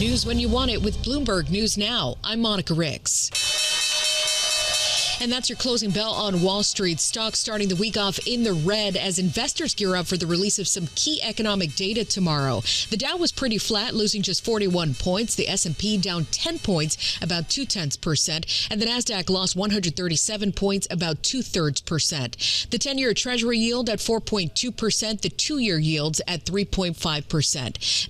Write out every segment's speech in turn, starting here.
News when you want it with Bloomberg News Now. I'm Monica Rix. And that's your closing bell on Wall Street. Stocks starting the week off in the red as investors gear up for the release of some key economic data tomorrow. The Dow was pretty flat, losing just 41 points. The S&P down 10 points, about 0.2%. And the Nasdaq lost 137 points, about 0.2%. The 10-year Treasury yield at 4.2%. The 2-year yields at 3.5%.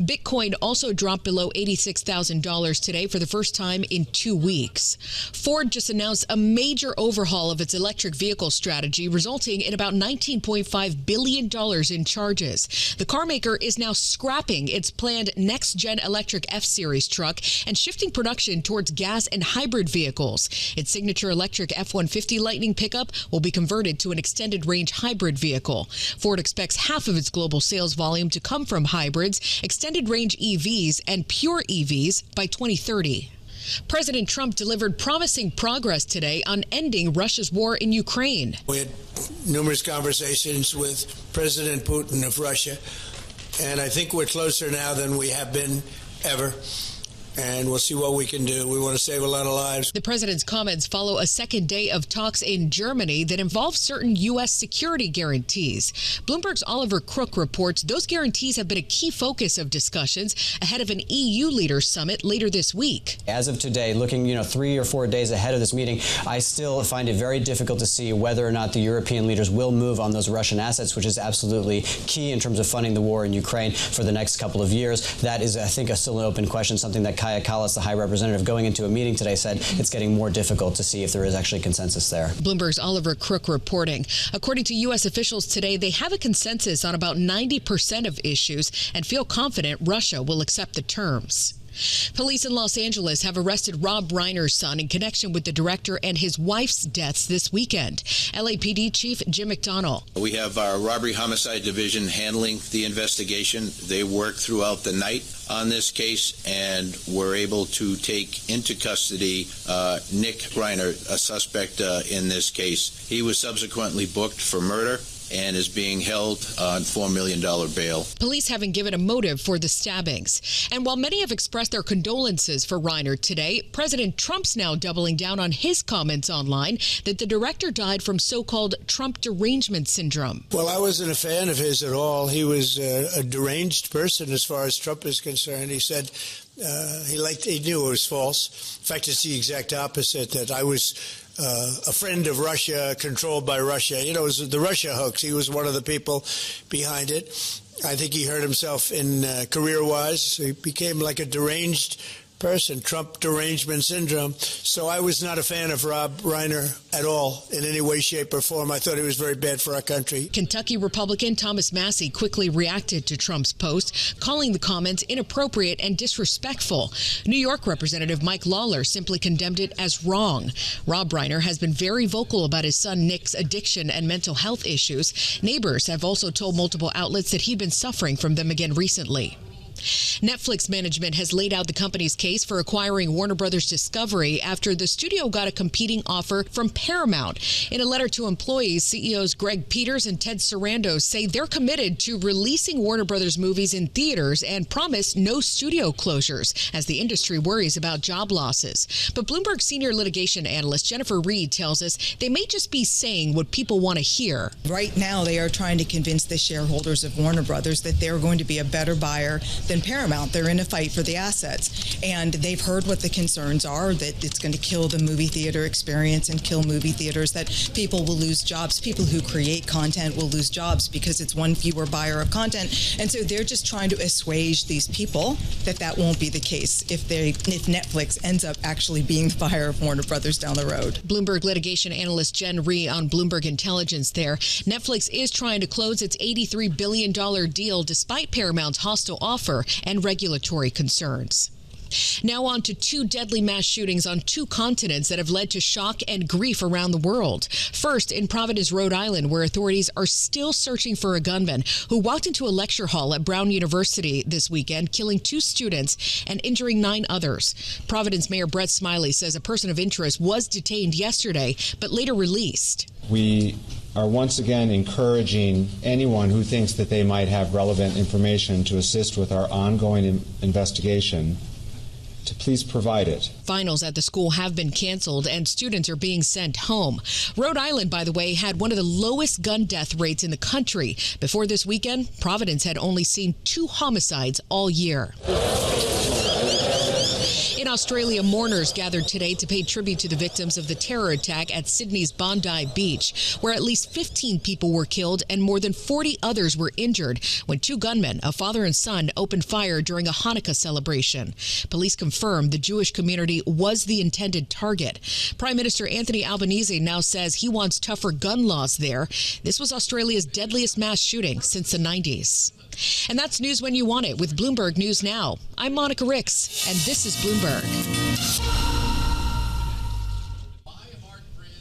Bitcoin also dropped below $86,000 today for the first time in 2 weeks. Ford just announced a major overhaul of its electric vehicle strategy, resulting in about $19.5 billion in charges. The carmaker is now scrapping its planned next-gen electric F-Series truck and shifting production towards gas and hybrid vehicles. Its signature electric F-150 Lightning pickup will be converted to an extended-range hybrid vehicle. Ford expects half of its global sales volume to come from hybrids, extended-range EVs, and pure EVs by 2030. President Trump delivered promising progress today on ending Russia's war in Ukraine. We had numerous conversations with President Putin of Russia, and I think we're closer now than we have been ever. And we'll see what we can do. We want to save a lot of lives. The president's comments follow a second day of talks in Germany that involve certain U.S. security guarantees. Bloomberg's Oliver Crook reports those guarantees have been a key focus of discussions ahead of an EU leaders summit later this week. As of today, looking 3 or 4 days ahead of this meeting, I still find it very difficult to see whether or not the European leaders will move on those Russian assets, which is absolutely key in terms of funding the war in Ukraine for the next couple of years. That is, I think, still an open question, something that Kaya Kallas, the High Representative, going into a meeting today, said it's getting more difficult to see if there is actually consensus there. Bloomberg's Oliver Crook reporting. According to U.S. officials today, they have a consensus on about 90% of issues and feel confident Russia will accept the terms. Police in Los Angeles have arrested Rob Reiner's son in connection with the director and his wife's deaths this weekend. LAPD Chief Jim McDonnell. We have our Robbery Homicide Division handling the investigation. They worked throughout the night on this case and were able to take into custody Nick Reiner, a suspect in this case. He was subsequently booked for murder and is being held on $4 million bail. Police haven't given a motive for the stabbings. And while many have expressed their condolences for Reiner today, President Trump's now doubling down on his comments online that the director died from so-called Trump derangement syndrome. Well, I wasn't a fan of his at all. He was a deranged person as far as Trump is concerned. He said he knew it was false. In fact, it's the exact opposite, that I was a friend of Russia, controlled by Russia. It was the Russia hoax. He was one of the people behind it. I think he hurt himself in career-wise. He became like a deranged person, Trump derangement syndrome. So I was not a fan of Rob Reiner at all in any way, shape, or form. I thought he was very bad for our country. Kentucky Republican Thomas Massie quickly reacted to Trump's post, calling the comments inappropriate and disrespectful. New York Representative Mike Lawler simply condemned it as wrong. Rob Reiner has been very vocal about his son Nick's addiction and mental health issues. Neighbors have also told multiple outlets that he'd been suffering from them again recently. Netflix management has laid out the company's case for acquiring Warner Brothers Discovery after the studio got a competing offer from Paramount. In a letter to employees, CEOs Greg Peters and Ted Sarandos say they're committed to releasing Warner Brothers movies in theaters and promise no studio closures as the industry worries about job losses. But Bloomberg senior litigation analyst Jennifer Reed tells us they may just be saying what people want to hear. Right now, they are trying to convince the shareholders of Warner Brothers that they're going to be a better buyer than Paramount. They're in a fight for the assets, and they've heard what the concerns are, that it's going to kill the movie theater experience and kill movie theaters, that people will lose jobs. People who create content will lose jobs because it's one fewer buyer of content. And so they're just trying to assuage these people that won't be the case if Netflix ends up actually being the buyer of Warner Brothers down the road. Bloomberg litigation analyst Jen Rhee on Bloomberg Intelligence there. Netflix is trying to close its $83 billion deal despite Paramount's hostile offer and regulatory concerns. Now on to 2 deadly mass shootings on 2 continents that have led to shock and grief around the world. First, in Providence, Rhode Island, where authorities are still searching for a gunman who walked into a lecture hall at Brown University this weekend, killing 2 students and injuring 9 others. Providence Mayor Brett Smiley says a person of interest was detained yesterday, but later released. We are once again encouraging anyone who thinks that they might have relevant information to assist with our ongoing investigation to please provide it. Finals at the school have been canceled and students are being sent home. Rhode Island, by the way, had one of the lowest gun death rates in the country. Before this weekend, Providence had only seen 2 homicides all year. In Australia, mourners gathered today to pay tribute to the victims of the terror attack at Sydney's Bondi Beach, where at least 15 people were killed and more than 40 others were injured when 2 gunmen, a father and son, opened fire during a Hanukkah celebration. Police confirmed the Jewish community was the intended target. Prime Minister Anthony Albanese now says he wants tougher gun laws there. This was Australia's deadliest mass shooting since the 90s. And that's news when you want it with Bloomberg News Now. I'm Monica Rix, and this is Bloomberg.